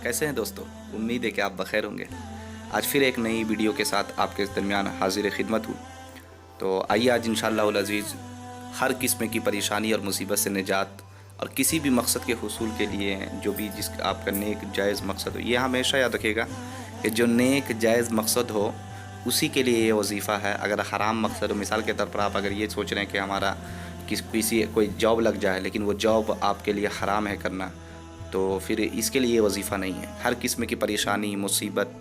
कैसे हैं दोस्तों, उम्मीद है कि आप बखैर होंगे। आज फिर एक नई वीडियो के साथ आपके दरमियान हाजिर खिदमत हूँ। तो आइए आज इंशाअल्लाह अज़ीज़ हर किस्म की परेशानी और मुसीबत से निजात और किसी भी मकसद के हुसूल के लिए जो भी जिस आपका नेक जायज़ मकसद हो, ये हमेशा याद रखिएगा कि जो नेक जायज़ मकसद हो उसी के लिए ये वजीफ़ा है। अगर हराम मकसद हो, मिसाल के तौर पर आप अगर ये सोच रहे हैं कि हमारा किसी कोई जॉब लग जाए लेकिन वो जॉब आपके लिए हराम है करना, तो फिर इसके लिए ये वजीफ़ा नहीं है। हर किस्म की परेशानी, मुसीबत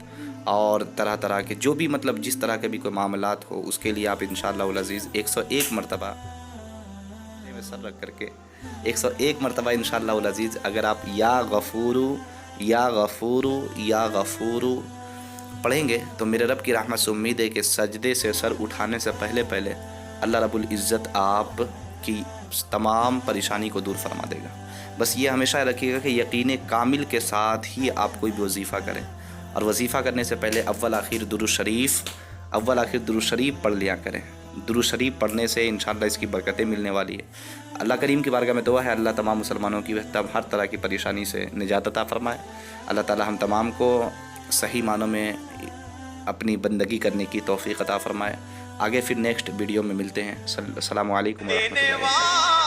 और तरह तरह के जो भी मतलब जिस तरह के भी कोई मामलात हो, उसके लिए आप इंशाअल्लाह अज़ीज़ 101 मरतबा में सर रख करके 101 मरतबा इंशाअल्लाह अज़ीज़ अगर आप या गफ़ूरू या गफ़ूरू या गफ़ूरू पढ़ेंगे तो मेरे रब की रहमत से उम्मीद है कि सजदे से सर उठाने से पहले पहले अल्लाह रब्बुल इज़्ज़त आप की तमाम परेशानी को दूर फरमा देगा। बस ये हमेशा रखिएगा कि यकीन कामिल के साथ ही आप कोई भी वजीफ़ा करें, और वजीफ़ा करने से पहले अव्वल आखिर दुरूद शरीफ पढ़ लिया करें। दुरूद शरीफ पढ़ने से इंशाअल्लाह इसकी बरकतें मिलने वाली है। अल्लाह करीम की बारगाह में दुआ है अल्लाह तमाम मुसलमानों की तब हर तरह की परेशानी से निजात अता फरमाए। अल्लाह ताला हम तमाम को सही मानों में अपनी बंदगी करने की तौफीक अता फरमाए। आगे फिर नेक्स्ट वीडियो में मिलते हैं। अस्सलामु अलैकुम व रहमतुल्लाहि।